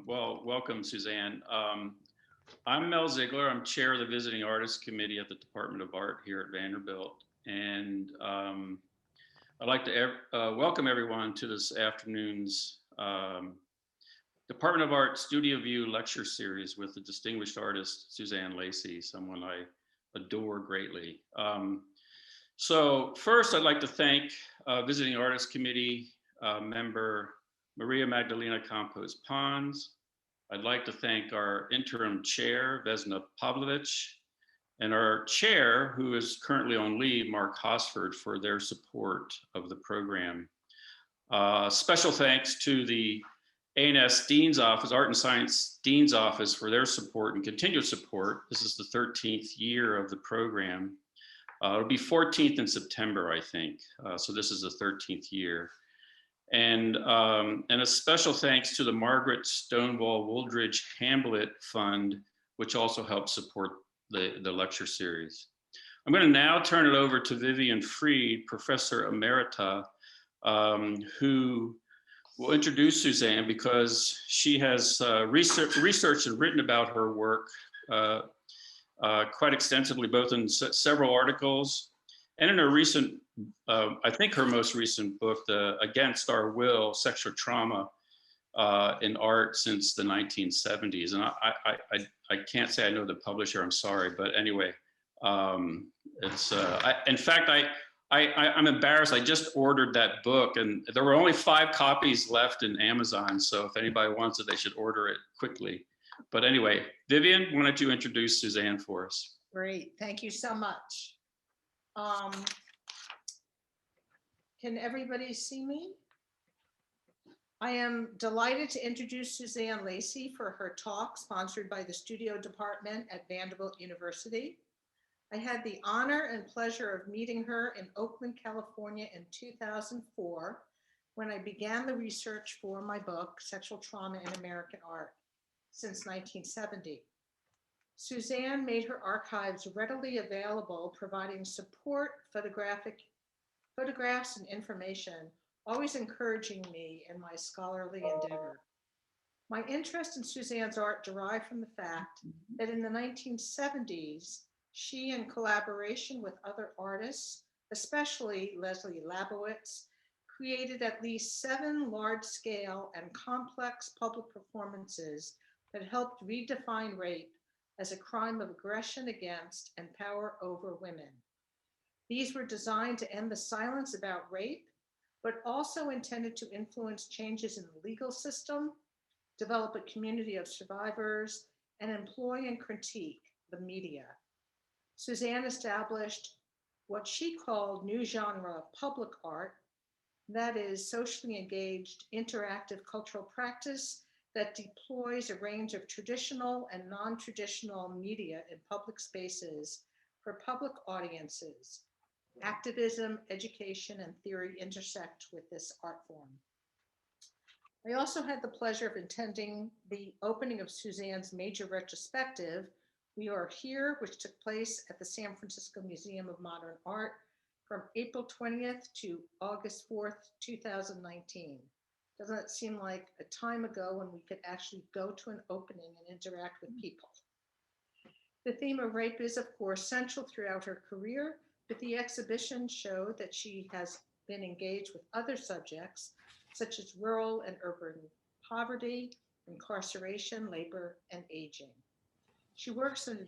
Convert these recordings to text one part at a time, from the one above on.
Well, welcome, Suzanne. I'm Mel Ziegler. I'm chair of the Visiting Artists Committee at the Department of Art here at Vanderbilt. And I'd like to welcome everyone to this afternoon's Department of Art Studio View lecture series with the distinguished artist, Suzanne Lacy, someone I adore greatly. So first, I'd like to thank Visiting Artists Committee member Maria Magdalena Campos Pons. I'd like to thank our interim chair, Vesna Pavlovich, and our chair, who is currently on leave, Mark Hosford, for their support of the program. Special thanks to the A&S Dean's Office, Art and Science Dean's Office, for their support and continued support. This is the 13th year of the program. It'll be 14th in September, I think. So this is the 13th year. And a special thanks to the Margaret Stonewall Wooldridge Hamlet Fund, which also helps support the lecture series. I'm going to now turn it over to Vivian Freed, Professor Emerita, who will introduce Suzanne because she has researched and written about her work quite extensively, both in several articles and in her recent, I think her most recent book, the Against Our Will, Sexual Trauma in Art Since the 1970s. And I can't say I know the publisher, I'm sorry, but anyway, it's, in fact, I'm embarrassed, I just ordered that book and there were only 5 copies left in Amazon. So if anybody wants it, they should order it quickly. But anyway, Vivian, why don't you introduce Suzanne for us? Great, thank you so much. Can everybody see me? I am delighted to introduce Suzanne Lacy for her talk sponsored by the Studio Department at Vanderbilt University. I had the honor and pleasure of meeting her in Oakland, California in 2004 when I began the research for my book, Sexual Trauma in American Art since 1970. Suzanne made her archives readily available, providing support, photographs and information, always encouraging me in my scholarly endeavor. My interest in Suzanne's art derived from the fact that in the 1970s, she, in collaboration with other artists, especially Leslie Labowitz, created at least 7 large-scale and complex public performances that helped redefine rape as a crime of aggression against and power over women. These were designed to end the silence about rape, but also intended to influence changes in the legal system, develop a community of survivors, and employ and critique the media. Suzanne established what she called new genre of public art, that is socially engaged, interactive cultural practice that deploys a range of traditional and non-traditional media in public spaces for public audiences. Activism, education, and theory intersect with this art form. I also had the pleasure of attending the opening of Suzanne's major retrospective, We Are Here, which took place at the San Francisco Museum of Modern Art from April 20th to August 4th, 2019. Doesn't it seem like a time ago when we could actually go to an opening and interact with people? The theme of rape is, of course, central throughout her career, but the exhibition showed that she has been engaged with other subjects, such as rural and urban poverty, incarceration, labor, and aging. She works in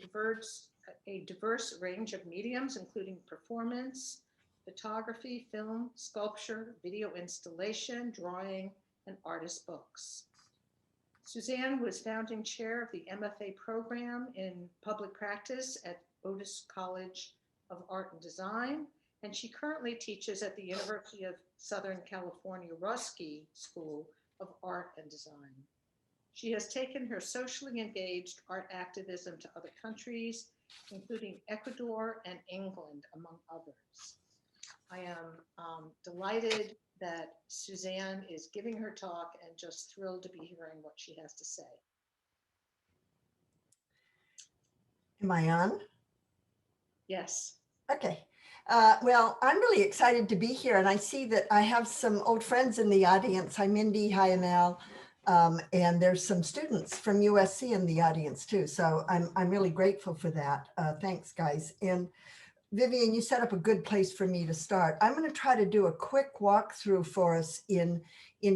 a diverse range of mediums, including performance, photography, film, sculpture, video installation, drawing, and artist books. Suzanne was founding chair of the MFA program in public practice at Otis College of Art and Design, and she currently teaches at the University of Southern California Ruski School of Art and Design. She has taken her socially engaged art activism to other countries, including Ecuador and England, among others. I am delighted that Suzanne is giving her talk and just thrilled to be hearing what she has to say. Am I on? Yes. Okay. Well, I'm really excited to be here, and I see that I have some old friends in the audience. Hi, Mindy. Hi, Anel. And there's some students from USC in the audience too. So I'm really grateful for that. Thanks, guys. And Vivian, you set up a good place for me to start. I'm going to try to do a quick walkthrough for us in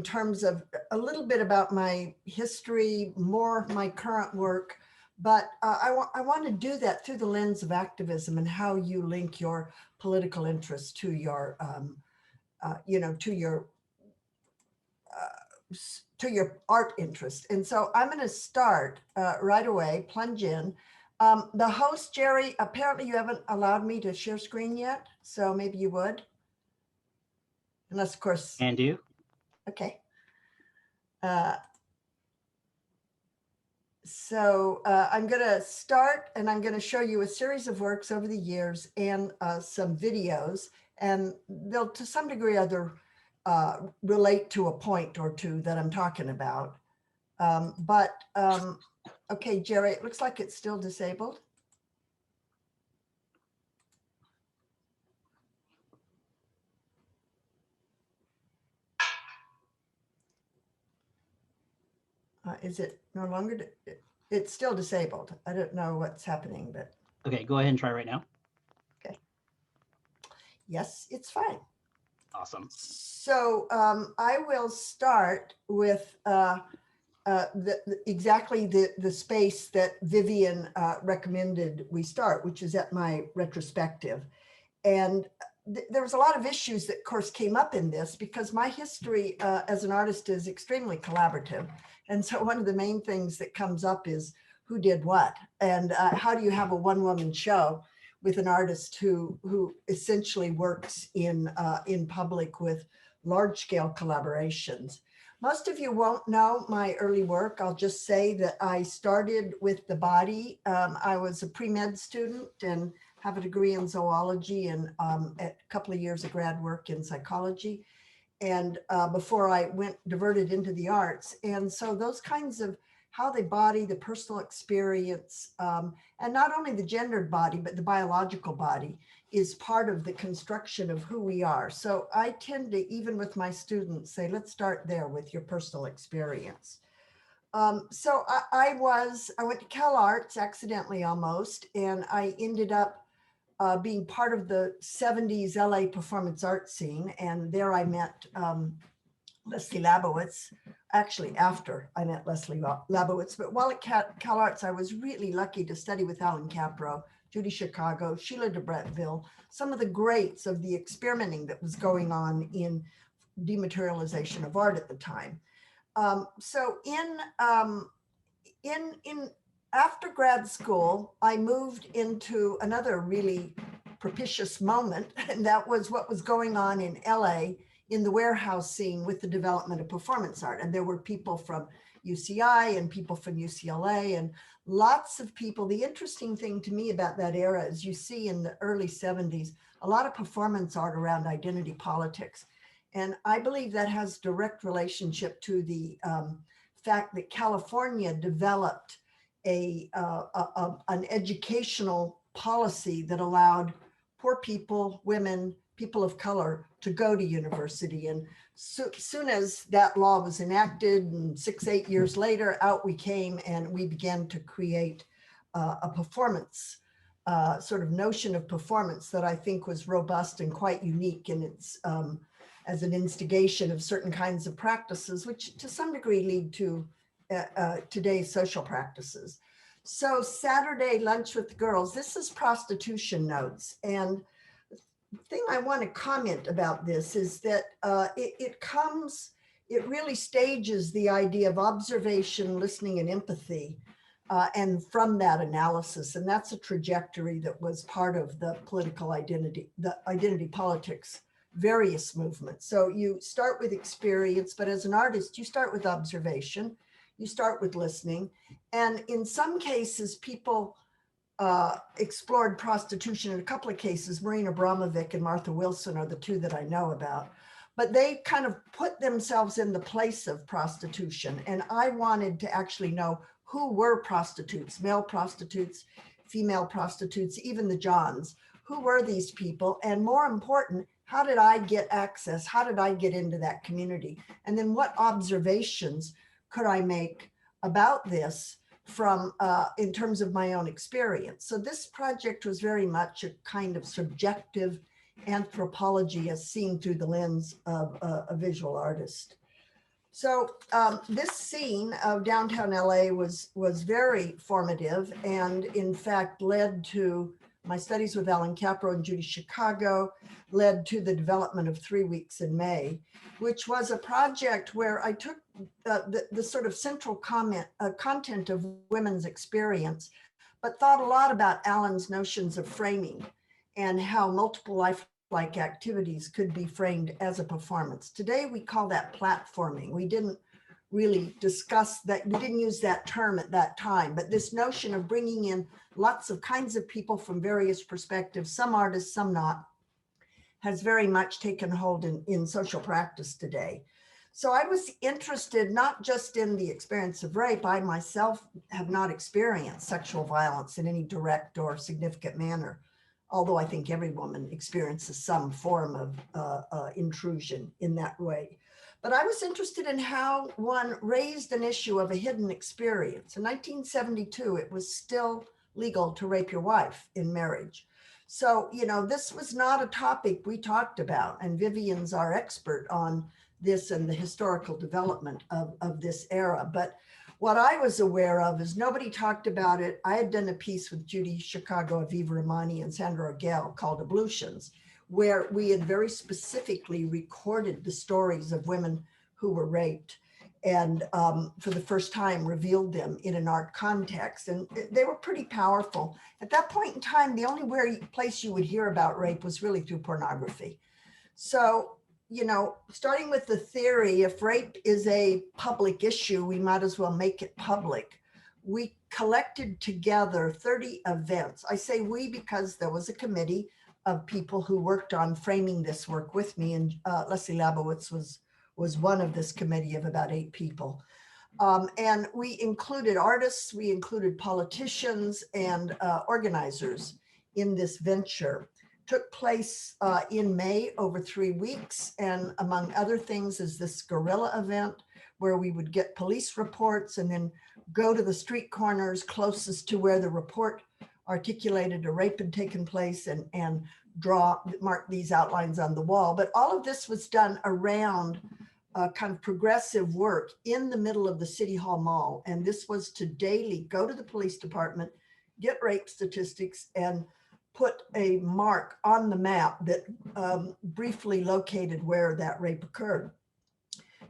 terms of a little bit about my history, more my current work, but I want to do that through the lens of activism and how you link your political interests to your, to your art interest. And so I'm going to start right away, plunge in. The host, Jerry, apparently you haven't allowed me to share screen yet, so maybe you would. Unless, of course. Can do. Okay. I'm going to start and I'm going to show you a series of works over the years and some videos, and they'll to some degree or other relate to a point or two that I'm talking about. Okay, Jerry, it looks like it's still disabled. Is it no longer? It's still disabled. I don't know what's happening, but. Okay, go ahead and try right now. Okay. Yes, it's fine. Awesome. So I will start with exactly the space that Vivian recommended we start, which is at my retrospective. And there was a lot of issues that, of course, came up in this because my history as an artist is extremely collaborative. And so one of the main things that comes up is who did what, and how do you have a one-woman show with an artist who essentially works in public with large-scale collaborations. Most of you won't know my early work. I'll just say that I started with the body. I was a pre-med student and have a degree in zoology and a couple of years of grad work in psychology. And before I diverted into the arts. And so those kinds of how they body the personal experience, and not only the gendered body, but the biological body is part of the construction of who we are. So I tend to, even with my students, say, let's start there with your personal experience. So I went to Cal Arts accidentally almost, and I ended up being part of the 70s LA performance art scene. And there I met Leslie Labowitz, actually after I met Leslie Labowitz. But while at Cal Arts, I was really lucky to study with Alan Capro, Judy Chicago, Sheila de Bretteville, some of the greats of the experimenting that was going on in dematerialization of art at the time. So after grad school, I moved into another really propitious moment, and that was what was going on in LA in the warehouse scene with the development of performance art. And there were people from UCI and people from UCLA and lots of people. The interesting thing to me about that era is you see in the early 70s, a lot of performance art around identity politics. And I believe that has direct relationship to the fact that California developed an educational policy that allowed poor people, women, people of color to go to university. And soon as that law was enacted and 8 years later, out we came and we began to create a performance, sort of notion of performance that I think was robust and quite unique in its, as an instigation of certain kinds of practices, which to some degree lead to today's social practices. So Saturday lunch with the girls, this is prostitution notes. And the thing I want to comment about this is that it really stages the idea of observation, listening, and empathy, and from that analysis. And that's a trajectory that was part of the political identity, the identity politics, various movements. So you start with experience, but as an artist, you start with observation, you start with listening. And in some cases, people explored prostitution. In a couple of cases, Marina Abramovic and Martha Wilson are the two that I know about, but they kind of put themselves in the place of prostitution. And I wanted to actually know who were prostitutes, male prostitutes, female prostitutes, even the Johns. Who were these people? And more important, how did I get access? How did I get into that community? And then what observations could I make about this from in terms of my own experience. So this project was very much a kind of subjective anthropology as seen through the lens of a visual artist. So this scene of downtown LA was very formative, and in fact led to my studies with Alan Capro and Judy Chicago, led to the development of 3 Weeks in May, which was a project where I took the sort of central content of women's experience, but thought a lot about Alan's notions of framing and how multiple lifelike activities could be framed as a performance. Today, we call that platforming. We didn't really discuss that. We didn't use that term at that time, but this notion of bringing in lots of kinds of people from various perspectives, some artists, some not, has very much taken hold in social practice today. So I was interested not just in the experience of rape. I myself have not experienced sexual violence in any direct or significant manner, although I think every woman experiences some form of intrusion in that way. But I was interested in how one raised an issue of a hidden experience. In 1972, it was still legal to rape your wife in marriage. So, you know, this was not a topic we talked about, and Vivian's our expert on this and the historical development of this era. But what I was aware of is nobody talked about it. I had done a piece with Judy Chicago, Aviva Romani, and Sandra Gale called Ablutions, where we had very specifically recorded the stories of women who were raped and for the first time revealed them in an art context. And they were pretty powerful. At that point in time, the only place you would hear about rape was really through pornography. So, you know, starting with the theory, if rape is a public issue, we might as well make it public. We collected together 30 events. I say we because there was a committee of people who worked on framing this work with me, and Leslie Labowitz was one of this committee of about 8 people. And we included artists, we included politicians and organizers in this venture. Took place in May over 3 weeks. And among other things is this guerrilla event where we would get police reports and then go to the street corners closest to where the report articulated a rape had taken place and mark these outlines on the wall. But all of this was done around kind of progressive work in the middle of the City Hall Mall. And this was to daily go to the police department, get rape statistics, and put a mark on the map that briefly located where that rape occurred.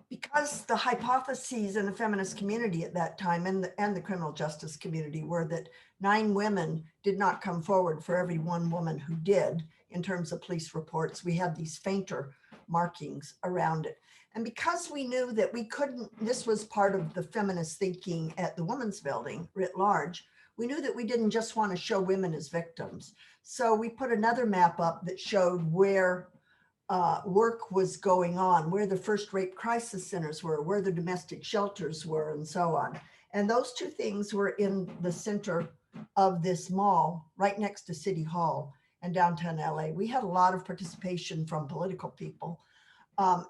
Because the hypotheses in the feminist community at that time and the criminal justice community were that 9 women did not come forward for every 1 woman who did in terms of police reports, we had these fainter markings around it. And because we knew that we couldn't, this was part of the feminist thinking at the Women's Building writ large, we knew that we didn't just want to show women as victims. So we put another map up that showed where work was going on, where the first rape crisis centers were, where the domestic shelters were, and so on. And those 2 things were in the center of this mall, right next to City Hall and downtown LA. We had a lot of participation from political people.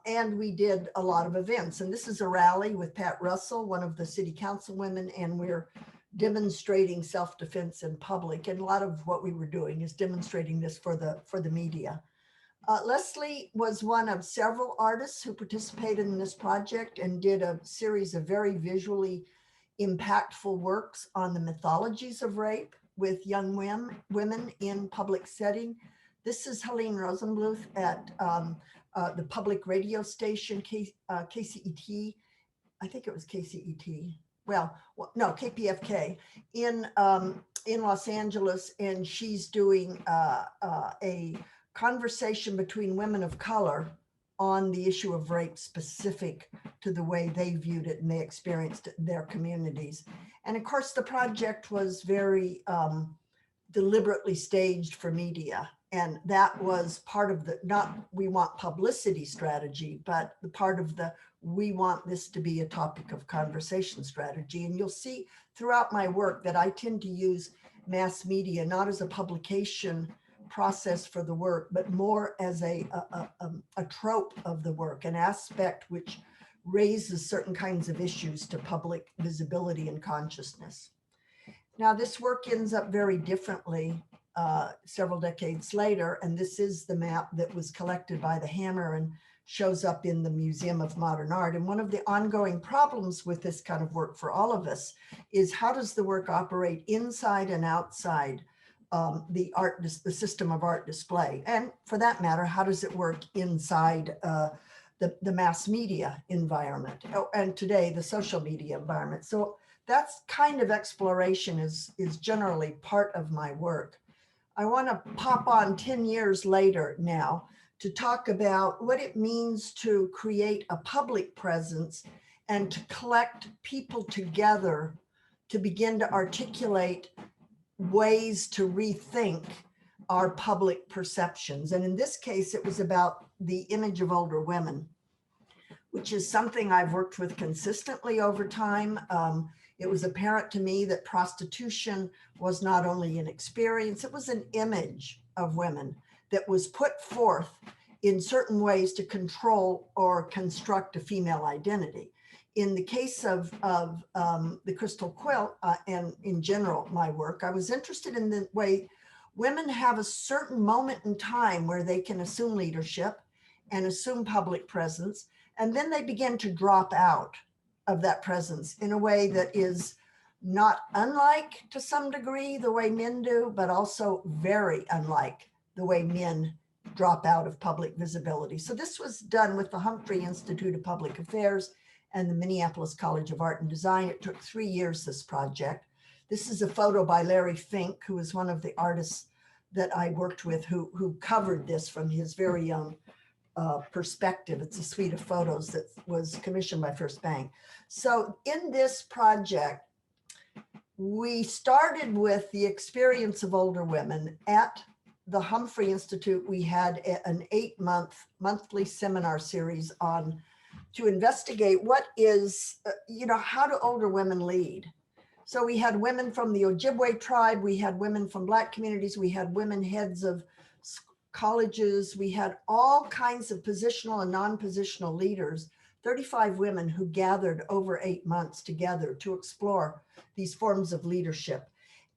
And we did a lot of events. And this is a rally with Pat Russell, one of the city council women, and we're demonstrating self-defense in public. And a lot of what we were doing is demonstrating this for the media. Leslie was one of several artists who participated in this project and did a series of very visually impactful works on the mythologies of rape with young women in public setting. This is Helene Rosenbluth at the public radio station, KCET. I think it was KCET. Well, no, KPFK in Los Angeles. And she's doing a conversation between women of color on the issue of rape specific to the way they viewed it and they experienced it in their communities. And of course, the project was very deliberately staged for media. And that was part of the, not we want publicity strategy, but the part of the, we want this to be a topic of conversation strategy. And you'll see throughout my work that I tend to use mass media, not as a publication process for the work, but more as a trope of the work, an aspect which raises certain kinds of issues to public visibility and consciousness. Now, this work ends up very differently several decades later, and this is the map that was collected by the Hammer and shows up in the Museum of Modern Art. And one of the ongoing problems with this kind of work for all of us is, how does the work operate inside and outside the system of art display? And for that matter, how does it work inside the mass media environment, and today the social media environment? So that's kind of exploration is generally part of my work. I want to pop on 10 years later now to talk about what it means to create a public presence and to collect people together to begin to articulate ways to rethink our public perceptions. And in this case, it was about the image of older women, which is something I've worked with consistently over time. It was apparent to me that prostitution was not only an experience, it was an image of women that was put forth in certain ways to control or construct a female identity. In the case of the Crystal Quilt, and in general, my work, I was interested in the way women have a certain moment in time where they can assume leadership and assume public presence, and then they begin to drop out of that presence in a way that is not unlike, to some degree, the way men do, but also very unlike the way men drop out of public visibility. So this was done with the Humphrey Institute of Public Affairs and the Minneapolis College of Art and Design. It took 3 years, this project. This is a photo by Larry Fink, who is one of the artists that I worked with who covered this from his very own perspective. It's a suite of photos that was commissioned by First Bank. So in this project, we started with the experience of older women. At the Humphrey Institute, we had an 8-month monthly seminar series on to investigate what is, how do older women lead? So we had women from the Ojibwe tribe, we had women from Black communities, we had women heads of colleges, we had all kinds of positional and non-positional leaders, 35 women who gathered over 8 months together to explore these forms of leadership.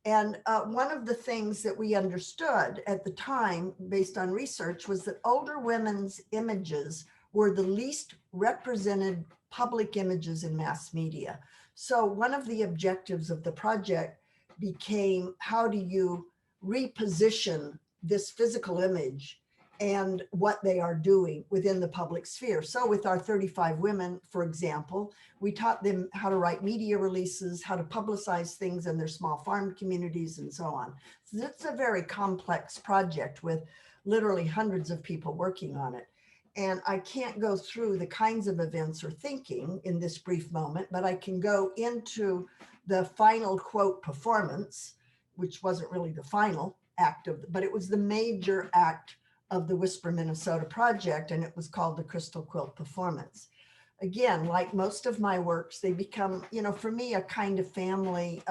And one of the things that we understood at the time, based on research, was that older women's images were the least represented public images in mass media. So one of the objectives of the project became, how do you reposition this physical image and what they are doing within the public sphere? So with our 35 women, for example, we taught them how to write media releases, how to publicize things in their small farm communities, and so on. So it's a very complex project with literally hundreds of people working on it. And I can't go through the kinds of events or thinking in this brief moment, but I can go into the final quote performance, which wasn't really the final act but it was the major act of the Whisper Minnesota project, and it was called the Crystal Quilt Performance. Again, like most of my works, they become, for me, a kind of family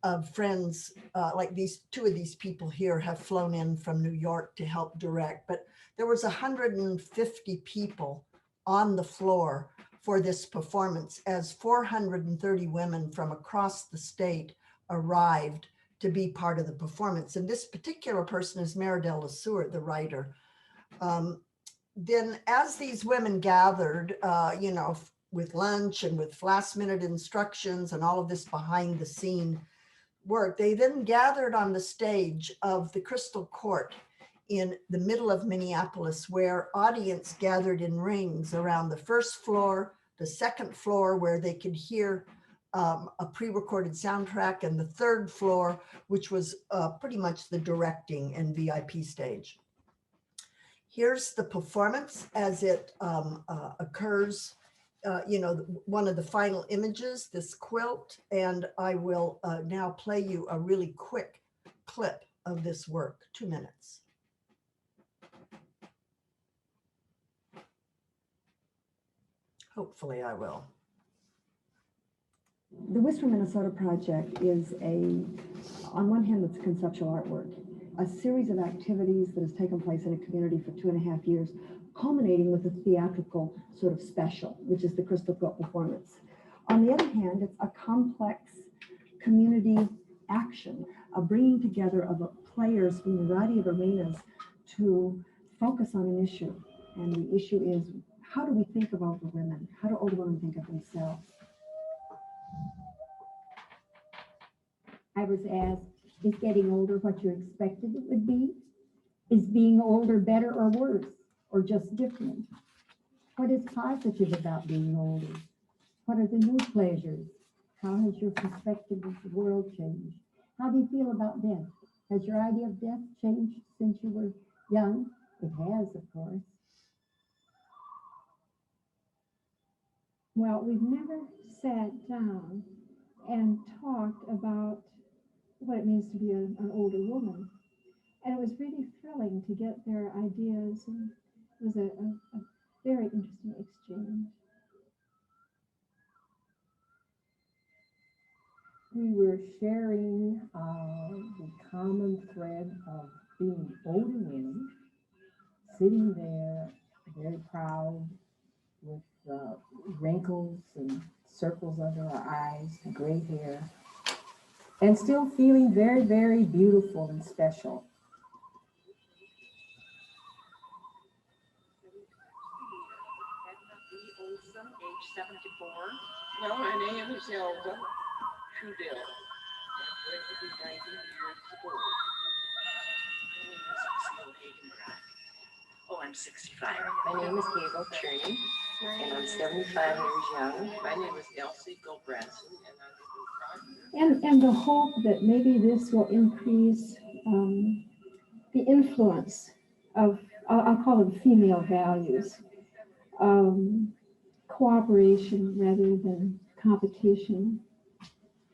of friends. Like two of these people here have flown in from New York to help direct, but there was 150 people on the floor for this performance as 430 women from across the state arrived to be part of the performance. And this particular person is Meridel LeSueur, the writer. Then as these women gathered, with lunch and with last minute instructions and all of this behind the scene work, they then gathered on the stage of the Crystal Court in the middle of Minneapolis, where audience gathered in rings around the first floor, the second floor where they could hear a pre-recorded soundtrack, and the third floor, which was pretty much the directing and VIP stage. Here's the performance as it occurs, one of the final images, this quilt, and I will now play you a really quick clip of this work, 2 minutes. Hopefully I will. The Whisper Minnesota project is on one hand, it's conceptual artwork, a series of activities that has taken place in a community for 2.5 years, culminating with a theatrical sort of special, which is the Crystal Quilt performance. On the other hand, it's a complex community action, a bringing together of players from a variety of arenas to focus on an issue. And the issue is, how do we think of older women? How do older women think of themselves? I was asked, is getting older what you expected it would be? Is being older better or worse, or just different? What is positive about being older? What are the new pleasures? How has your perspective of the world changed? How do you feel about death? Has your idea of death changed since you were young? It has, of course. Well, we've never sat down and talked about what it means to be an older woman. And it was really thrilling to get their ideas, and it was a very interesting exchange. We were sharing the common thread of being older women, sitting there very proud with wrinkles and circles under our eyes, and gray hair, and still feeling very, very beautiful and special. Age 74. Well, my name is Elva Trudell. I'm going to be 90 years old. Oh, I'm 65. My name is Hazel Cherney, and I'm 75 years young. My name is Elsie Gilbranson, and I live in And the hope that maybe this will increase the influence of, I'll call them female values, cooperation rather than competition,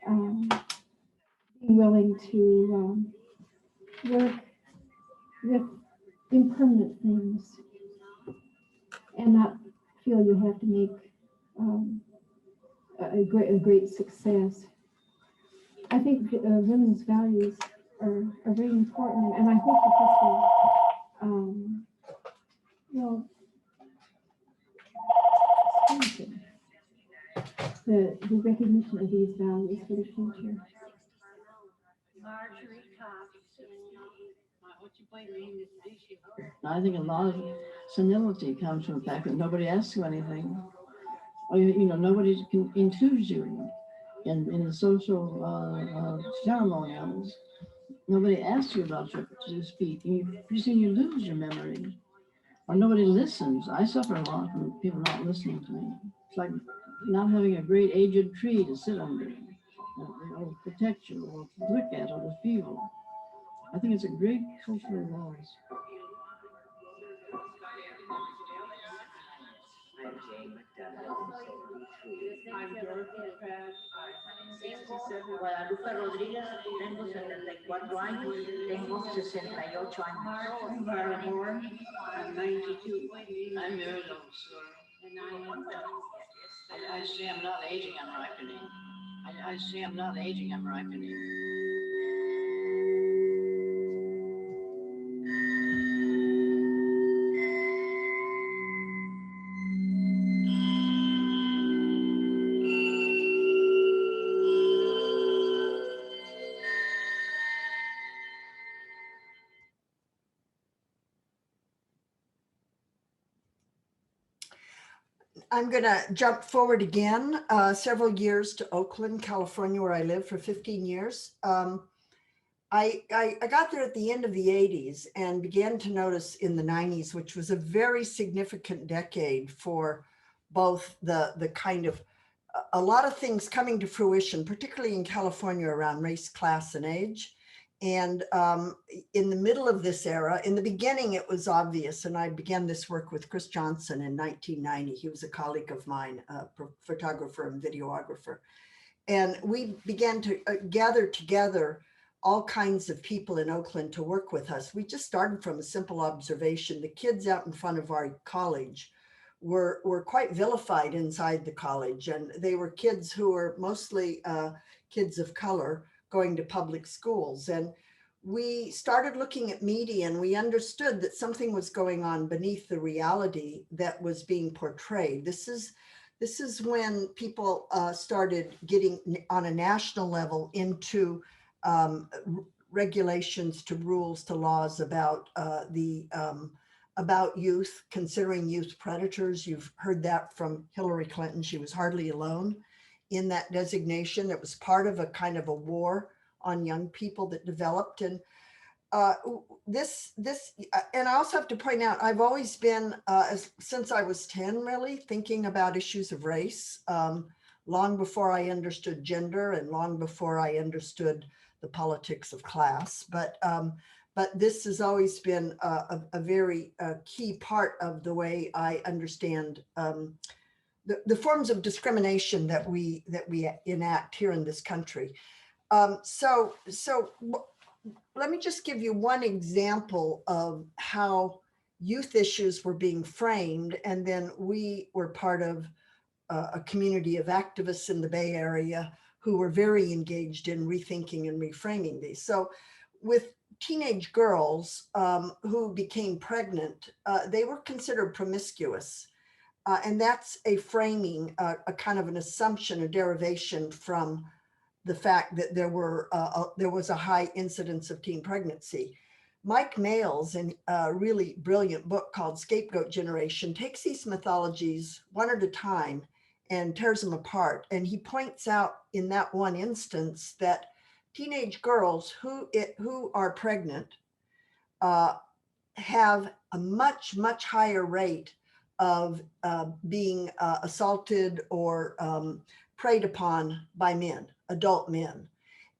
being willing to work with impermanent things and not feel you have to make a great success. I think women's values are very important, and I hope that this will strengthen the recognition of these values for the future. I think a lot of senility comes from the fact that nobody asks you anything. Or, nobody includes you in the social ceremonials. Nobody asks you about to speak. Pretty soon you lose your memory. Or nobody listens. I suffer a lot from people not listening to me. It's like not having a great aged tree to sit under, or protect you, or to look at, or to feel. I think it's a great cultural loss. I'm Dorothy Pratt. I'm 67. Guadalupe Rodríguez. Tengo 74 años. Tengo 68 años. Barrymore. I'm 92. I'm Mary Longsword. And I say I'm not aging, I'm ripening. I say I'm not aging, I'm ripening. I'm going to jump forward again, several years to Oakland, California, where I lived for 15 years. I got there at the end of the 80s and began to notice in the 90s, which was a very significant decade for both the kind of a lot of things coming to fruition, particularly in California around race, class, and age. And in the middle of this era, in the beginning, it was obvious. And I began this work with Chris Johnson in 1990. He was a colleague of mine, a photographer and videographer. And we began to gather together all kinds of people in Oakland to work with us. We just started from a simple observation. The kids out in front of our college were quite vilified inside the college. And they were kids who were mostly kids of color going to public schools. And we started looking at media and we understood that something was going on beneath the reality that was being portrayed. This is when people started getting on a national level into regulations to rules to laws about about youth, considering youth predators. You've heard that from Hillary Clinton. She was hardly alone in that designation. It was part of a kind of a war on young people that developed. And and I also have to point out, I've always been, since I was 10, really thinking about issues of race, long before I understood gender and long before I understood the politics of class. But this has always been a very key part of the way I understand the forms of discrimination that we enact here in this country. So let me just give you one example of how youth issues were being framed, and then we were part of a community of activists in the Bay Area who were very engaged in rethinking and reframing these. So with teenage girls who became pregnant, they were considered promiscuous. And that's a framing, a kind of an assumption, a derivation from the fact that there was a high incidence of teen pregnancy. Mike Males, in a really brilliant book called Scapegoat Generation, takes these mythologies one at a time and tears them apart. And he points out in that one instance that teenage girls who are pregnant have a much, much higher rate of being assaulted or preyed upon by men, adult men.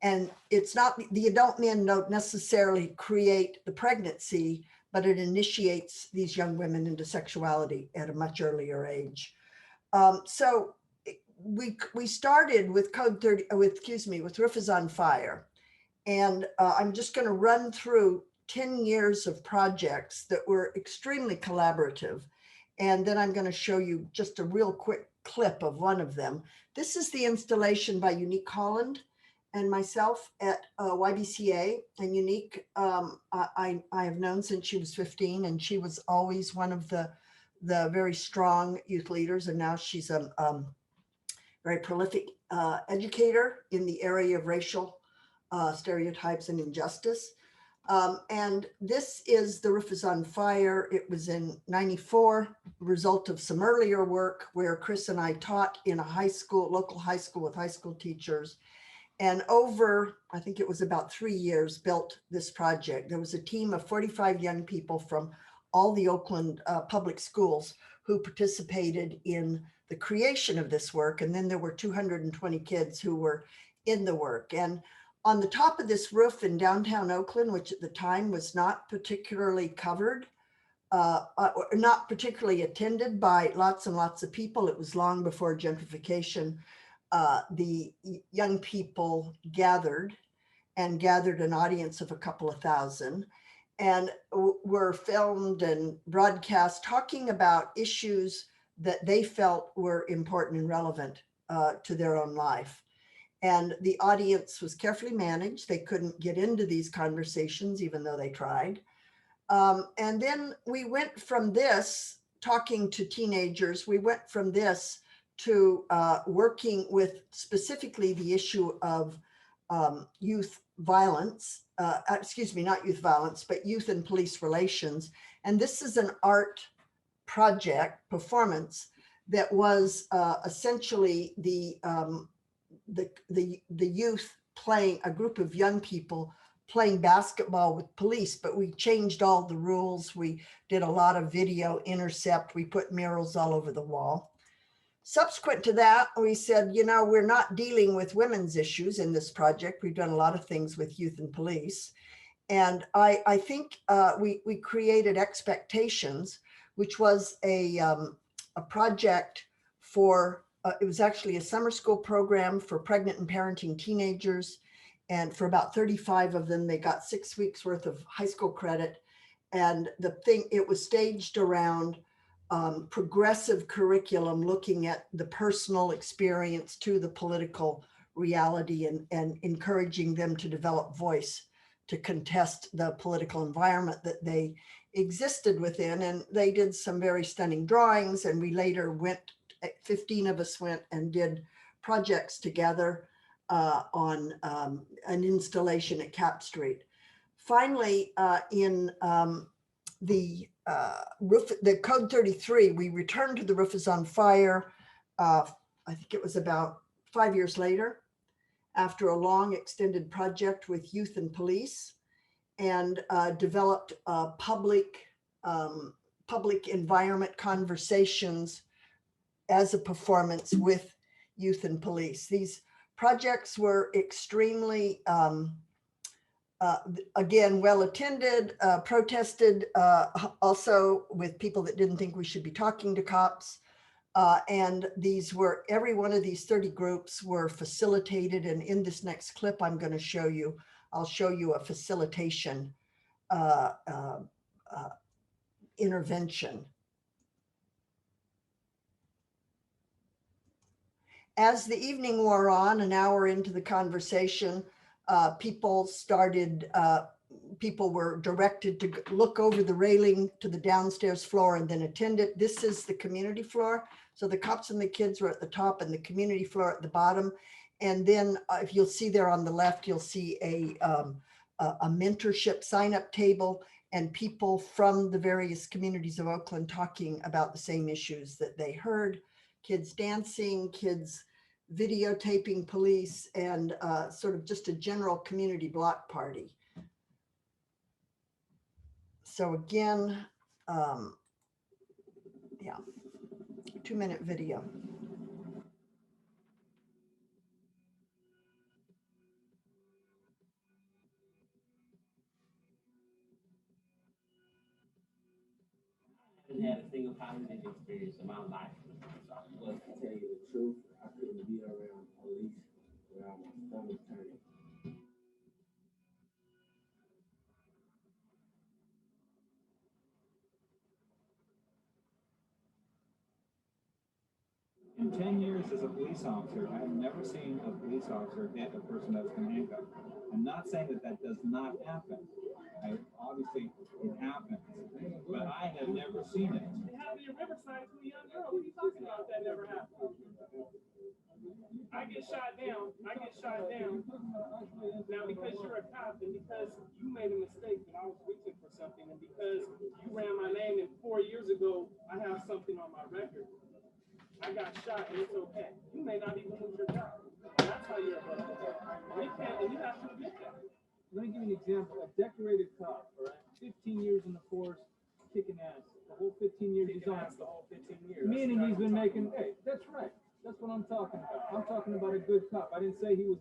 And it's not, the adult men don't necessarily create the pregnancy, but it initiates these young women into sexuality at a much earlier age. So we started with Code 30, with Roof is on Fire. And I'm just going to run through 10 years of projects that were extremely collaborative. And then I'm going to show you just a real quick clip of one of them. This is the installation by Unique Holland and myself at YBCA. And Unique, I have known since she was 15, and she was always one of the very strong youth leaders. And now she's a very prolific educator in the area of racial stereotypes and injustice. And this is The Roof is on Fire. It was in '94, result of some earlier work where Chris and I taught in a high school, local high school with high school teachers. And over, I think it was about 3 years, built this project. There was a team of 45 young people from all the Oakland public schools who participated in the creation of this work. And then there were 220 kids who were in the work. And on the top of this roof in downtown Oakland, which at the time was not particularly covered, not particularly attended by lots and lots of people. It was long before gentrification. The young people gathered an audience of a couple of thousand, and were filmed and broadcast talking about issues that they felt were important and relevant to their own life. And the audience was carefully managed. They couldn't get into these conversations, even though they tried. And then we went from this, talking to teenagers, we went from this to working with specifically the issue of youth violence, not youth violence, but youth and police relations. And this is an art project performance that was essentially the youth playing, a group of young people playing basketball with police, but we changed all the rules. We did a lot of video intercept. We put murals all over the wall. Subsequent to that, we said, we're not dealing with women's issues in this project. We've done a lot of things with youth and police. And I think we created Expectations, which was a project for, it was actually a summer school program for pregnant and parenting teenagers. And for about 35 of them, they got 6 weeks worth of high school credit. And it was staged around progressive curriculum, looking at the personal experience to the political reality, and encouraging them to develop voice to contest the political environment that they existed within. And they did some very stunning drawings, and we later went, 15 of us went and did projects together on an installation at Cap Street. Finally, in the Code 33, we returned to The Roof is on Fire. I think it was about 5 years later, after a long extended project with youth and police, and developed public environment conversations as a performance with youth and police. These projects were extremely, again, well attended, protested, also with people that didn't think we should be talking to cops. And these were, every one of these 30 groups were facilitated. And in this next clip, I'm going to show you, I'll show you a facilitation intervention. As the evening wore on, an hour into the conversation, people were directed to look over the railing to the downstairs floor and then attend it. This is the community floor. So the cops and the kids were at the top and the community floor at the bottom. And then if you'll see there on the left, you'll see a mentorship sign-up table and people from the various communities of Oakland talking about the same issues that they heard. Kids dancing, kids videotaping police, and sort of just a general community block party. So again, yeah, 2-minute video. I haven't had a single positive experience in my life. But to tell you the truth, I couldn't be around police without my stomach turning. In 10 years as a police officer, I have never seen a police officer hit a person that's been handcuffed. I'm not saying that that does not happen. Obviously, it happens, but I have never seen it. It happened in Riverside to a young girl. What are you talking about? That never happened. I get shot down. Now, because you're a cop and because you made a mistake and I was reaching for something and because you ran my name and 4 years ago, I have something on my record. I got shot and it's okay. You may not even lose your job. That's how you're a brother. And you have to admit that. Let me give you an example. A decorated cop, all right, 15 years in the force, kicking ass. The whole 15 years he's on. The whole 15 years. Meaning he's been making, hey, that's right. That's what I'm talking about. I'm talking about a good cop. I didn't say he was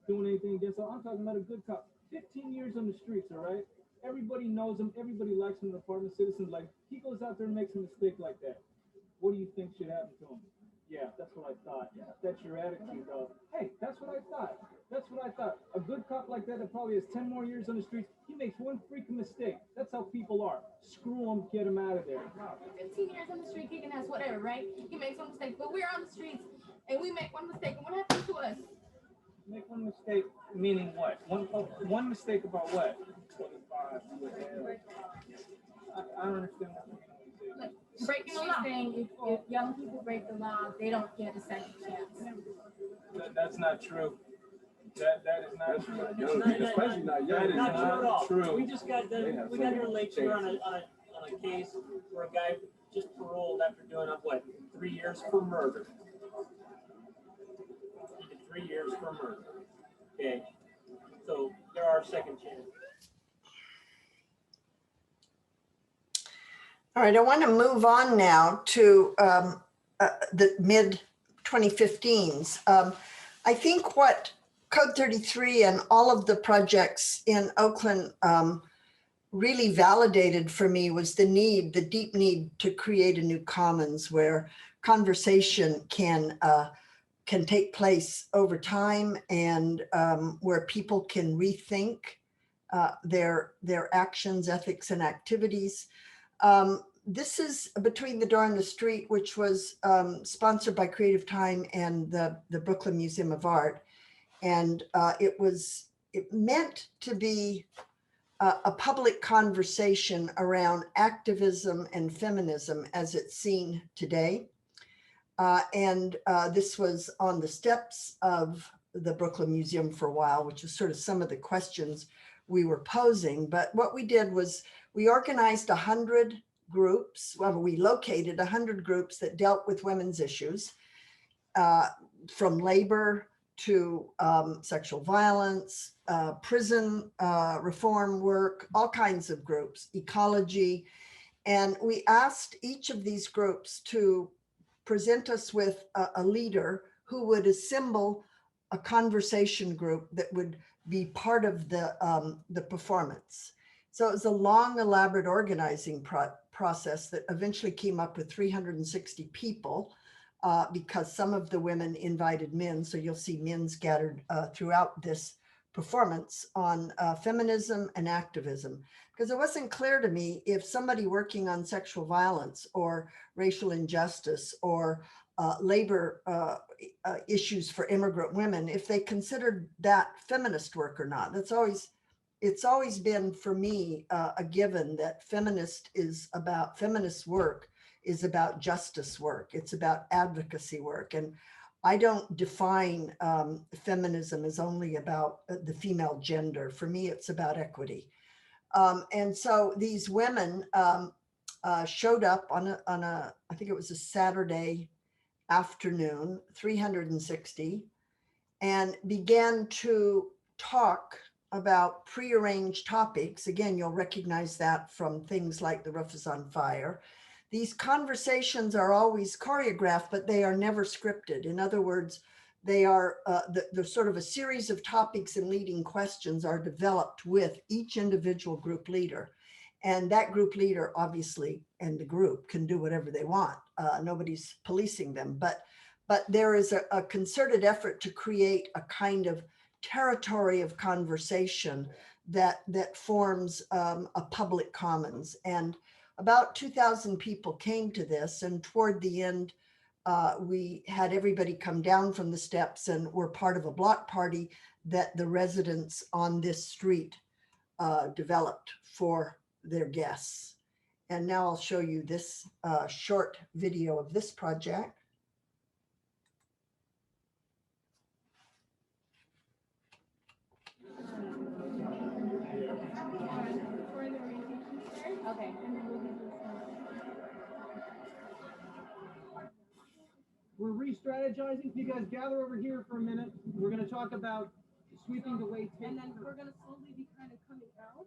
doing anything against him. I'm talking about a good cop. 15 years on the streets, all right? Everybody knows him. Everybody likes him in the department. Citizens like, he goes out there and makes a mistake like that. What do you think should happen to him? Yeah, that's what I thought. Yeah, that's your attitude, though. Hey, that's what I thought. That's what I thought. A good cop like that probably has 10 more years on the streets. He makes one freaking mistake. That's how people are. Screw him, get him out of there. 15 years on the street, kicking ass, whatever, right? He makes one mistake, but we're on the streets and we make one mistake. And what happens to us? Make one mistake, meaning what? One mistake about what? 25. I don't understand what you're saying. Breaking the law. Saying if young people break the law, they don't get a second chance. That's not true. That is not true. Especially not young. That is Not true at all. true. We just got done. We got here late on a case where a guy just paroled after doing up 3 years for murder. He did 3 years for murder. Okay, so there are second chances. All right, I want to move on now to the mid 2015s. I think what Code 33 and all of the projects in Oakland really validated for me was the deep need to create a new commons where conversation can take place over time and where people can rethink their actions, ethics, and activities. This is Between the Door and the Street, which was sponsored by Creative Time and the Brooklyn Museum of Art. And it was it meant to be a public conversation around activism and feminism as it's seen today. This was on the steps of the Brooklyn Museum for a while, which is sort of some of the questions we were posing. But what we did was we organized 100 groups. Well, we located 100 groups that dealt with women's issues, from labor to sexual violence, prison reform work, all kinds of groups, ecology. And we asked each of these groups to present us with a leader who would assemble a conversation group that would be part of the performance. So it was a long, elaborate organizing process that eventually came up with 360 people, because some of the women invited men. So you'll see men scattered throughout this performance on feminism and activism, because it wasn't clear to me if somebody working on sexual violence or racial injustice or labor issues for immigrant women, if they considered that feminist work or not. It's always been for me a given that feminist work is about justice work. It's about advocacy work. And I don't define feminism as only about the female gender. For me, it's about equity. And so these women showed up on a, I think it was a Saturday afternoon, 360, and began to talk about prearranged topics. Again, you'll recognize that from things like The Roof is on Fire. These conversations are always choreographed, but they are never scripted. In other words, they are the sort of a series of topics and leading questions are developed with each individual group leader. And that group leader, obviously, and the group can do whatever they want. Nobody's policing them, but there is a concerted effort to create a kind of territory of conversation that forms a public commons. And about 2,000 people came to this, and toward the end, we had everybody come down from the steps and were part of a block party that the residents on this street developed for their guests. And now I'll show you this short video of this project. Okay. We're re-strategizing. Can you guys gather over here for a minute? We're going to talk about sweeping the way. And then we're going to slowly be kind of coming out,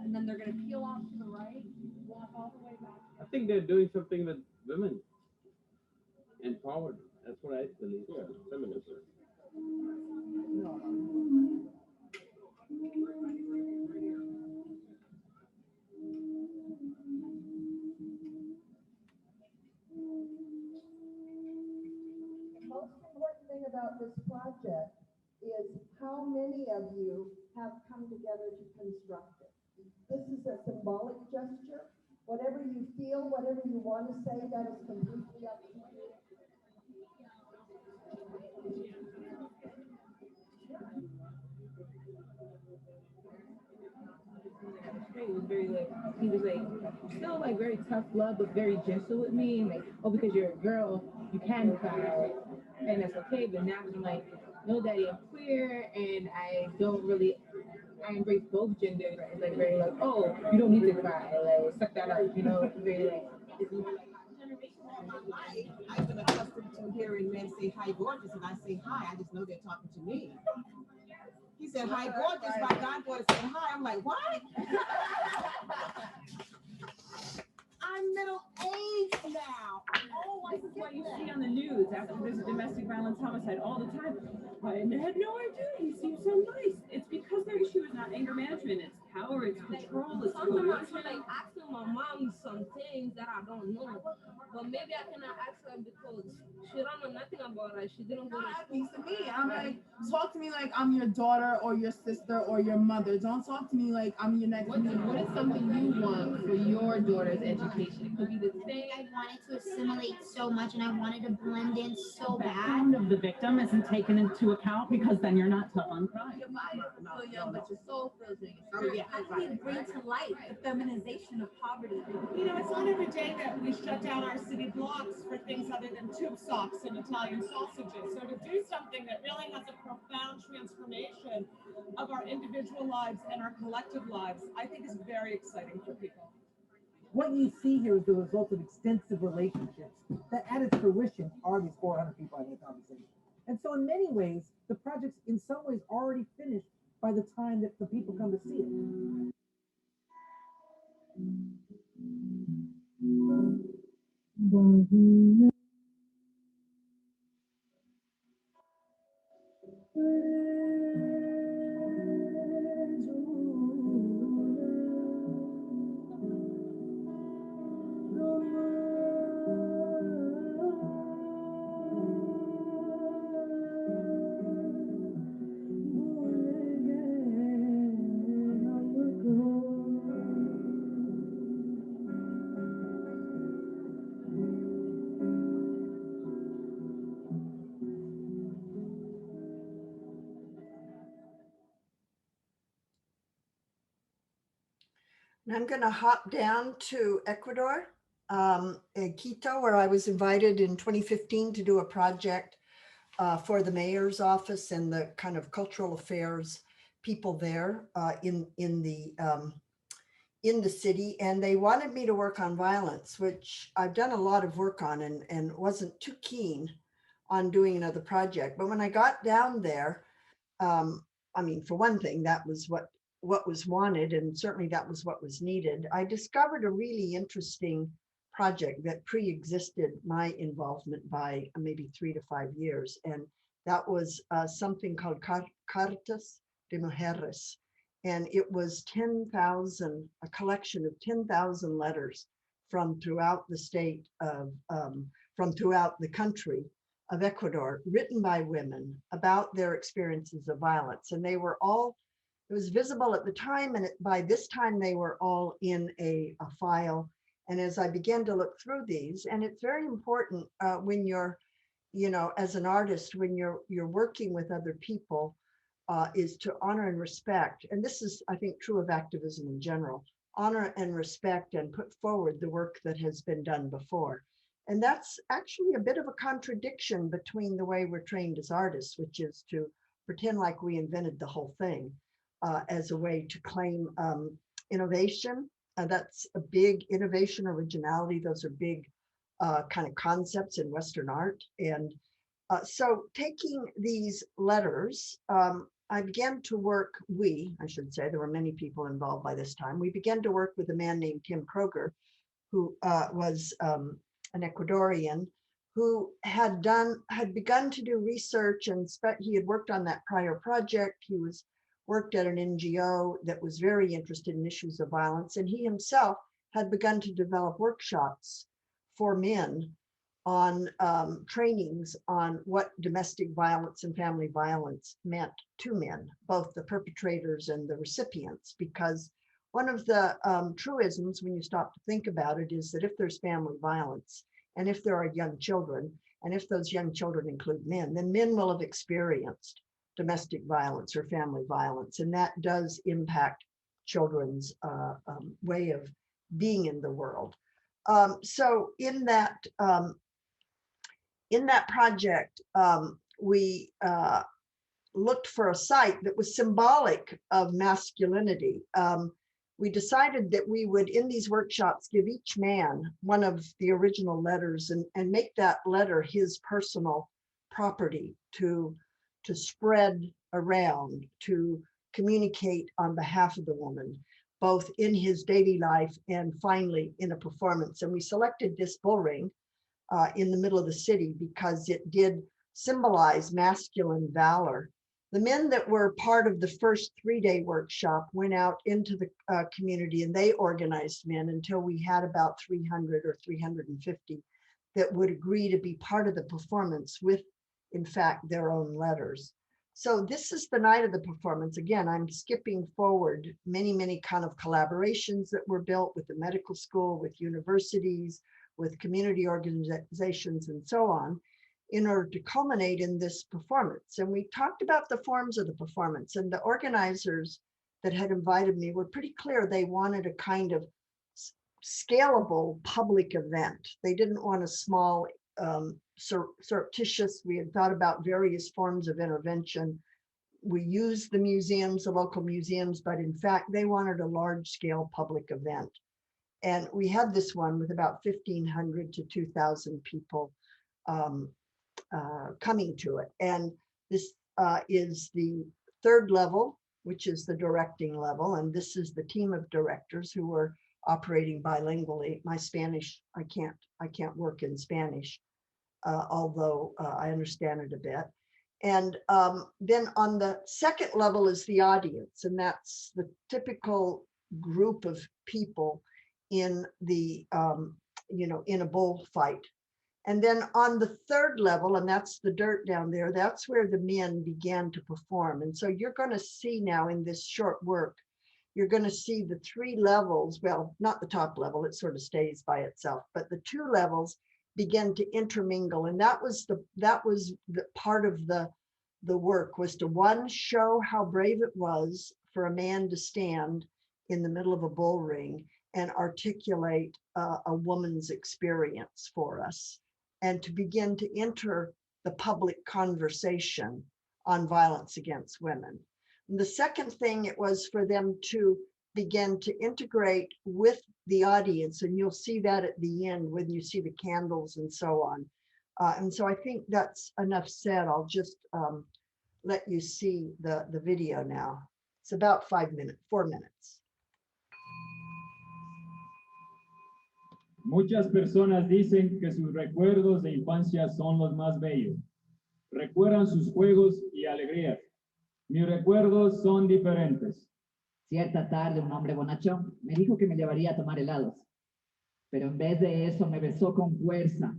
and then they're going to peel off to the right, walk all the way back. I think they're doing something with women. Empowered. That's what I believe. Yeah, feminism. The most important thing about this project is how many of you have come together to construct it. This is a symbolic gesture. Whatever you feel, whatever you want to say, that is completely up to you. It was very like, he was like still like very tough love, but very gentle with me, and like, oh, because you're a girl, you can cry, and that's okay. But now I'm like, no, daddy, I'm queer, and I embrace both genders. It's like very like, oh, you don't need to cry, like suck that up, you know, very like. It's more like, I've been accustomed to hearing men say hi gorgeous, and I say hi. I just know they're talking to me. He said hi gorgeous. My goddaughter said hi. I'm like, what? I'm middle aged now. oh, this is what you see on the news after there's a domestic violence homicide all the time. I had no idea he seemed so nice. It's because because their issue is not anger management, it's power, it's control, it's Sometimes I feel coercion. like asking my mom some things that I don't know, but maybe I cannot ask her because she don't know nothing about it. She didn't go to school. To me, I'm like, talk to me like I'm your daughter or your sister or your mother. Don't talk to me like I'm your next. What is something you want for your daughter's education? It could be the same. I wanted to assimilate so much and I wanted to blend in so bad. Of the victim isn't taken into account because then you're not tough on crime. Your body feels young, but your soul feels young. How do we bring to light the feminization of poverty? You know, it's not every day that we shut down our city blocks for things other than tube socks and Italian sausages. So to do something that really has a profound transformation of our individual lives and our collective lives, I think is very exciting for people. What you see here is the result of extensive relationships that at its fruition are these 400 people having a conversation. And so in many ways, the project's in some ways already finished by the time that the people come to see it. And I'm going to hop down to Ecuador, in Quito, where I was invited in 2015 to do a project for the mayor's office and the kind of cultural affairs people there in the city. And they wanted me to work on violence, which I've done a lot of work on and wasn't too keen on doing another project. But when I got down there, I mean, for one thing, that was what was wanted, and certainly that was what was needed. I discovered a really interesting project that pre-existed my involvement by maybe 3 to 5 years, and that was something called Cartas de Mujeres, and it was 10,000, a collection of 10,000 letters from throughout the state of, from throughout the country of Ecuador, written by women about their experiences of violence, and they were all, it was visible at the time, and by this time they were all in a file. And as I began to look through these, and it's very important when you're, you know, as an artist, when you're working with other people, is to honor and respect. And this is, I think, true of activism in general. Honor and respect and put forward the work that has been done before. And that's actually a bit of a contradiction between the way we're trained as artists, which is to pretend like we invented the whole thing. As a way to claim innovation. That's a big innovation, originality. Those are big kind of concepts in Western art. And so taking these letters, I began to work, I should say, there were many people involved by this time. We began to work with a man named Tim Kroger, who was an Ecuadorian, who had begun to do research, and he had worked on that prior project. He worked at an NGO that was very interested in issues of violence, and he himself had begun to develop workshops for men on trainings on what domestic violence and family violence meant to men, both the perpetrators and the recipients, because one of the truisms, when you stop to think about it, is that if there's family violence, and if there are young children, and if those young children include men, then men will have experienced domestic violence or family violence, and that does impact children's way of being in the world. So in that project, we looked for a site that was symbolic of masculinity. We decided that we would, in these workshops, give each man one of the original letters and make that letter his personal property to spread around, to communicate on behalf of the woman, both in his daily life and finally in a performance. And we selected this bull ring in the middle of the city because it did symbolize masculine valor. The men that were part of the first 3-day workshop went out into the community and they organized men until we had about 300 or 350 that would agree to be part of the performance with, in fact, their own letters. So this is the night of the performance. Again, I'm skipping forward many kind of collaborations that were built with the medical school, with universities, with community organizations, and so on, in order to culminate in this performance. And we talked about the forms of the performance, and the organizers that had invited me were pretty clear they wanted a kind of scalable public event. They didn't want a small, surreptitious. We had thought about various forms of intervention. We used the museums, the local museums, but in fact, they wanted a large scale public event. And we had this one with about 1,500 to 2,000 people coming to it. And this is the third level, which is the directing level. And this is the team of directors who were operating bilingually. My Spanish, I can't work in Spanish, although I understand it a bit. And then on the second level is the audience, and that's the typical group of people in the, in a bullfight. And then on the third level, and that's the dirt down there, that's where the men began to perform. And so you're going to see now in this short work, you're going to see the 3 levels, well, not the top level, it sort of stays by itself, but the 2 levels begin to intermingle. And that was the part of the work, was to, one, show how brave it was for a man to stand in the middle of a bull ring and articulate a woman's experience for us, and to begin to enter the public conversation on violence against women. And the second thing, it was for them to begin to integrate with the audience, and you'll see that at the end when you see the candles and so on. And so I think that's enough said. I'll just let you see the video now. It's about 4 minutes. Muchas personas dicen que sus recuerdos de infancia son los más bellos. Recuerdan sus juegos y alegrías. Mis recuerdos son diferentes. Cierta tarde un hombre bonachón me dijo que me llevaría a tomar helados, pero en vez de eso me besó con fuerza,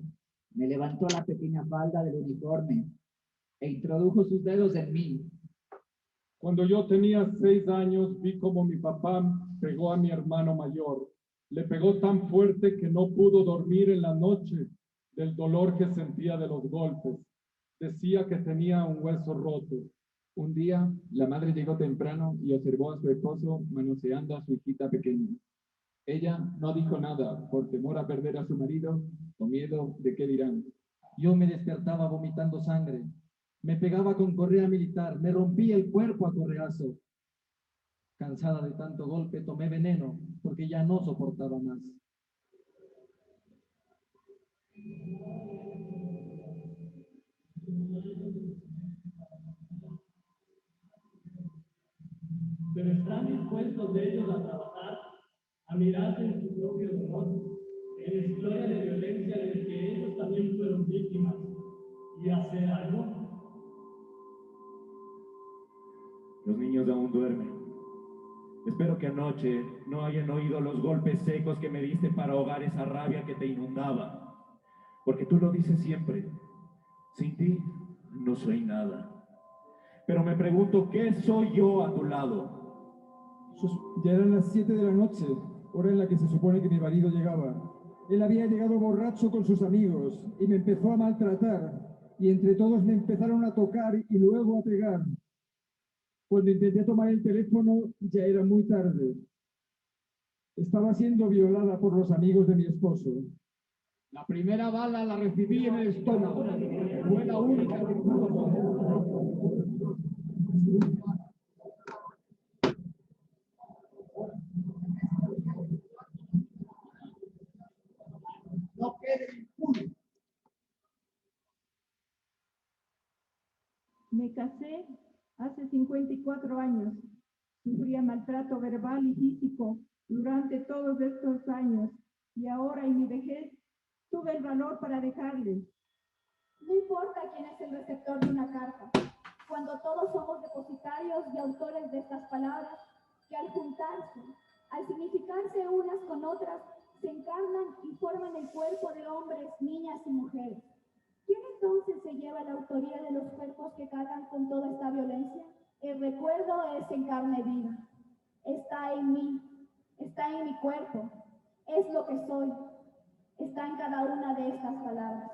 me levantó la pequeña falda del uniforme e introdujo sus dedos en mí. Cuando yo tenía 6 años, vi como mi papá pegó a mi hermano mayor. Le pegó tan fuerte que no pudo dormir en la noche del dolor que sentía de los golpes. Decía que tenía un hueso roto. Un día, la madre llegó temprano y observó a su esposo manoseando a su hijita pequeña. Ella no dijo nada por temor a perder a su marido o miedo de qué dirán. Yo me despertaba vomitando sangre. Me pegaba con correa militar. Me rompía el cuerpo a correazos. Cansada de tanto golpe, tomé veneno porque ya no soportaba más. Pero están dispuestos de ellos a trabajar, a mirarse en su propio dolor, en la historia de violencia de que ellos también fueron víctimas, y hacer algo. Los niños aún duermen. Espero que anoche no hayan oído los golpes secos que me diste para ahogar esa rabia que te inundaba. Porque tú lo dices siempre. Sin ti no soy nada. Pero me pregunto, ¿qué soy yo a tu lado? Ya eran las 7 de la noche, hora en la que se supone que mi marido llegaba. Él había llegado borracho con sus amigos y me empezó a maltratar. Y entre todos me empezaron a tocar y luego a pegar. Cuando intenté tomar el teléfono, ya era muy tarde. Estaba siendo violada por los amigos de mi esposo. La primera bala la recibí en el estómago. Fue la única que pudo. No quede impune. Me casé hace 54 años. Sufría maltrato verbal y físico durante todos estos años y ahora en mi vejez tuve el valor para dejarle. No importa quién es el receptor de una carta. cuando todos somos depositarios y autores de estas palabras, que al juntarse, al significarse unas con otras, se encarnan y forman el cuerpo de hombres, niñas y mujeres. ¿Quién entonces se lleva la autoría de los cuerpos que cargan con toda esta violencia? El recuerdo es en carne viva, está en mí, está en mi cuerpo, es lo que soy, está en cada una de estas palabras.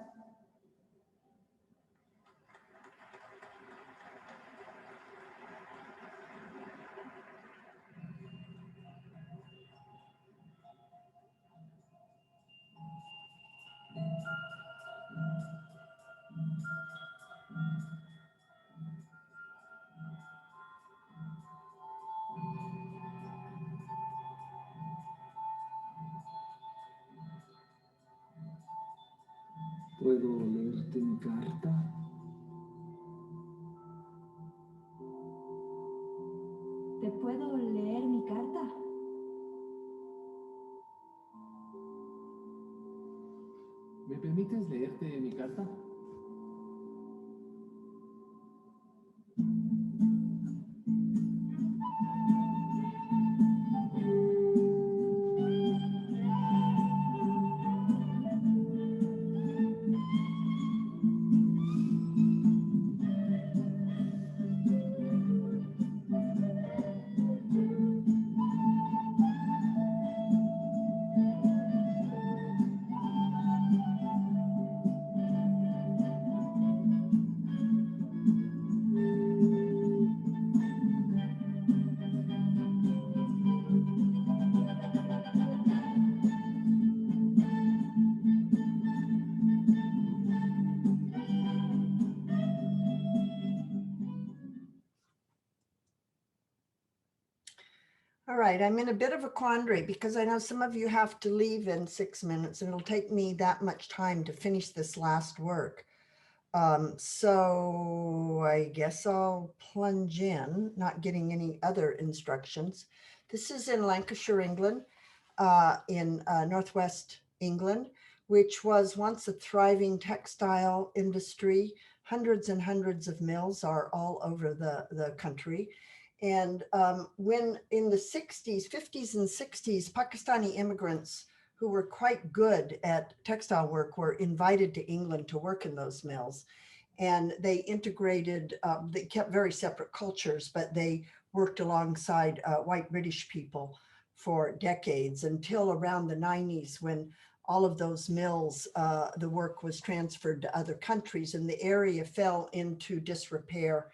¿Puedo leerte mi carta? ¿Te puedo leer mi carta? ¿Me permites leerte mi carta? All right, I'm in a bit of a quandary because I know some of you have to leave in 6 minutes and it'll take me that much time to finish this last work. So I guess I'll plunge in, not getting any other instructions. This is in Lancashire, England, in Northwest England, which was once a thriving textile industry. Hundreds and hundreds of mills are all over the country. And when in the 60s, 50s and 60s, Pakistani immigrants who were quite good at textile work were invited to England to work in those mills. And they integrated, they kept very separate cultures, but they worked alongside white British people for decades until around the 90s when all of those mills, the work was transferred to other countries and the area fell into disrepair.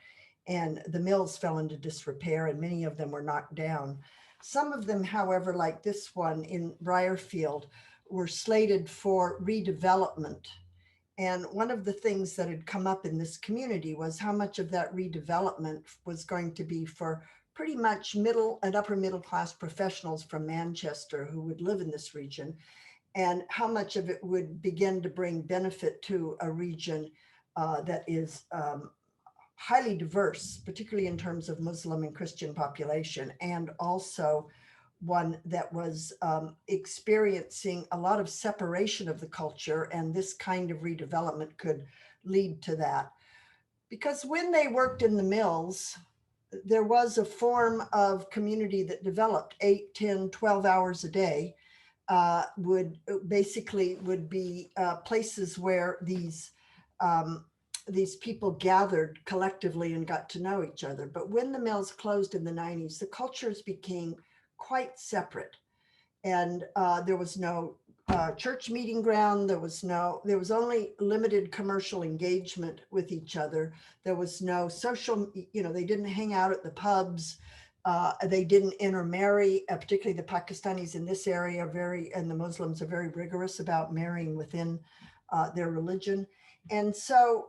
And the mills fell into disrepair and many of them were knocked down. Some of them, however, like this one in Briarfield, were slated for redevelopment. And one of the things that had come up in this community was how much of that redevelopment was going to be for pretty much middle and upper middle class professionals from Manchester who would live in this region, and how much of it would begin to bring benefit to a region that is highly diverse, particularly in terms of Muslim and Christian population, and also one that was experiencing a lot of separation of the culture, and this kind of redevelopment could lead to that. Because when they worked in the mills, there was a form of community that developed 8, 10, 12 hours a day, would be places where these people gathered collectively and got to know each other. But when the mills closed in the 90s, the cultures became quite separate. And there was no church meeting ground. There was only limited commercial engagement with each other. There was no social, they didn't hang out at the pubs. They didn't intermarry, particularly the Pakistanis in this area and the Muslims are very rigorous about marrying within their religion. And so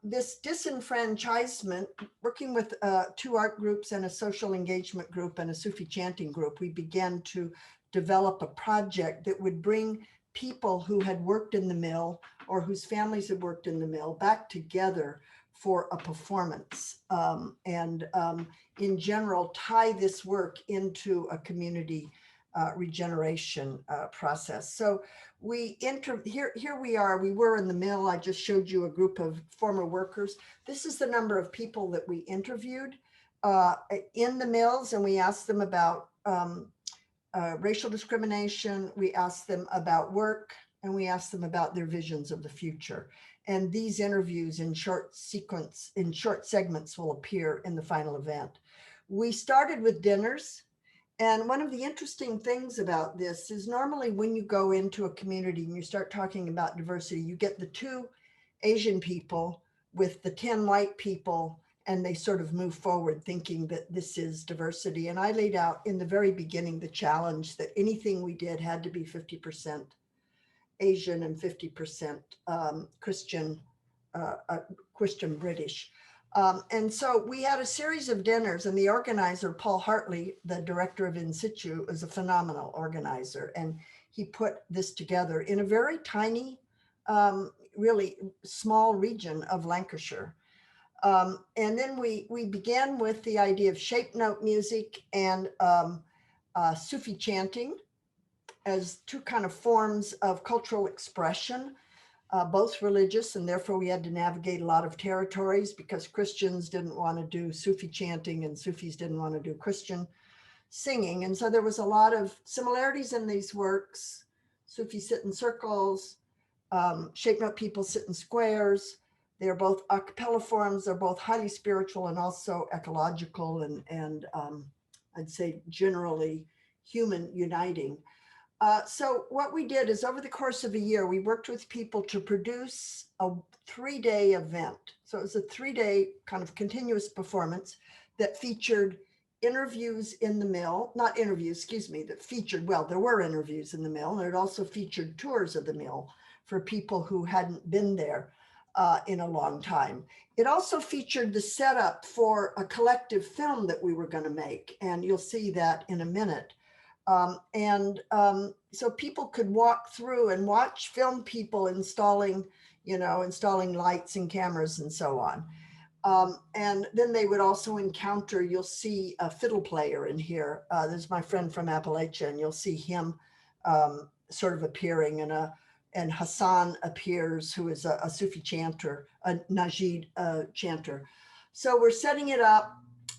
this disenfranchisement, working with 2 art groups and a social engagement group and a Sufi chanting group, we began to develop a project that would bring people who had worked in the mill or whose families had worked in the mill back together for a performance, and in general tie this work into a community regeneration process. So here we are, we were in the mill. I just showed you a group of former workers. This is the number of people that we interviewed in the mills, and we asked them about racial discrimination, we asked them about work, and we asked them about their visions of the future. And these interviews in short segments will appear in the final event. We started with dinners. And one of the interesting things about this is normally when you go into a community and you start talking about diversity, you get the 2 Asian people with the 10 white people, and they sort of move forward thinking that this is diversity. And I laid out in the very beginning the challenge that anything we did had to be 50% Asian and 50% Christian British. And so we had a series of dinners, and the organizer, Paul Hartley, the director of In Situ, is a phenomenal organizer. And he put this together in a very tiny, really small region of Lancashire. And then we began with the idea of shape note music and Sufi chanting as 2 kind of forms of cultural expression. Both religious, and therefore we had to navigate a lot of territories because Christians didn't want to do Sufi chanting and Sufis didn't want to do Christian singing. And so there was a lot of similarities in these works. Sufis sit in circles, shape note people sit in squares. They're both a cappella forms. They're both highly spiritual and also ecological and I'd say generally human uniting. So what we did is over the course of a year, we worked with people to produce a 3-day event. So it was a 3-day kind of continuous performance that featured interviews in the mill, not interviews, excuse me, that featured, well, there were interviews in the mill, and it also featured tours of the mill for people who hadn't been there in a long time. It also featured the setup for a collective film that we were going to make, and you'll see that in a minute. So people could walk through and watch film people installing lights and cameras and so on. And then they would also encounter, you'll see a fiddle player in here. There's my friend from Appalachia, and you'll see him sort of appearing, and Hassan appears, who is a Sufi chanter, a Najid chanter. So we're setting it up.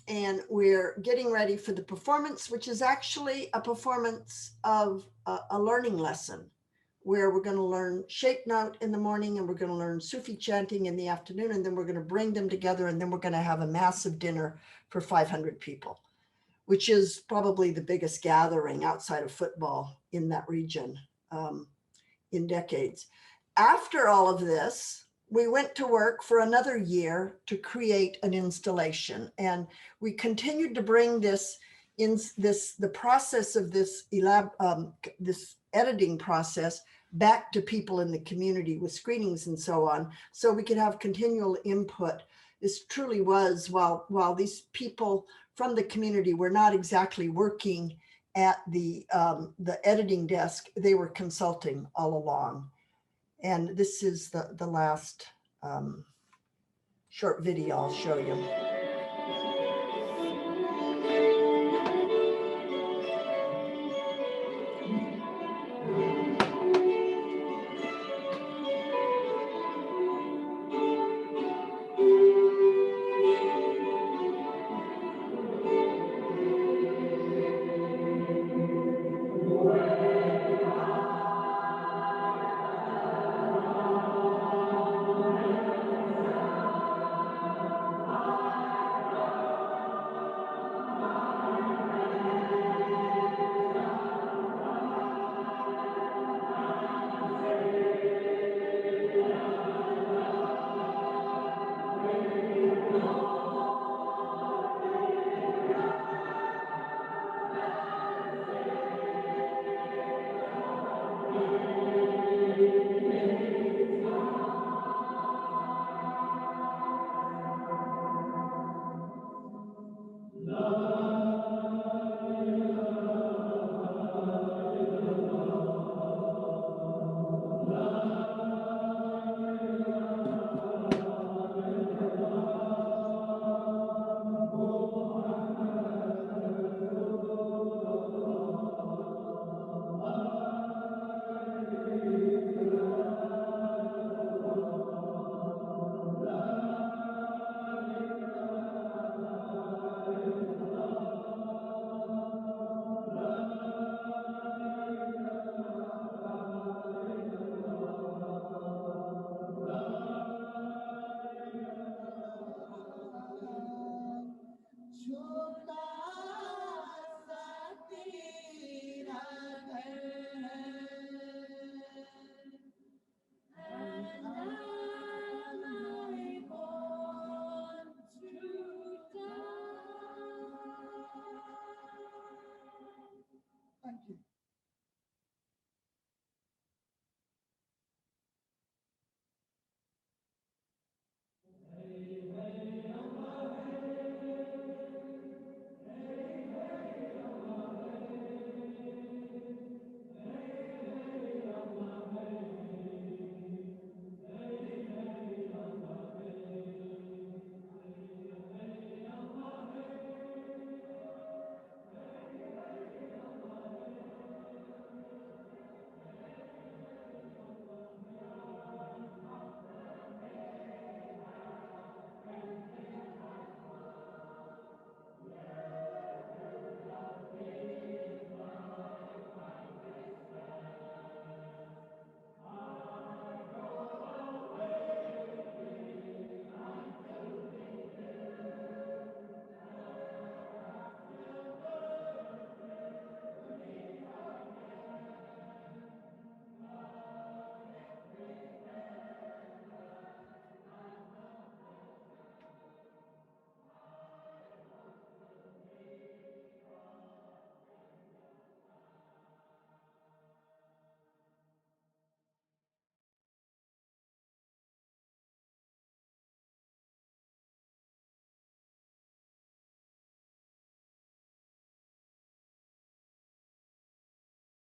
And we're getting ready for the performance, which is actually a performance of a learning lesson, where we're going to learn shape note in the morning, and we're going to learn Sufi chanting in the afternoon, and then we're going to bring them together, and then we're going to have a massive dinner for 500 people, which is probably the biggest gathering outside of football in that region in decades. After all of this, we went to work for another year to create an installation, and we continued to bring the process of this editing process back to people in the community with screenings and so on, so we could have continual input. This truly was, while these people from the community were not exactly working at the editing desk, they were consulting all along. And this is the last short video I'll show you.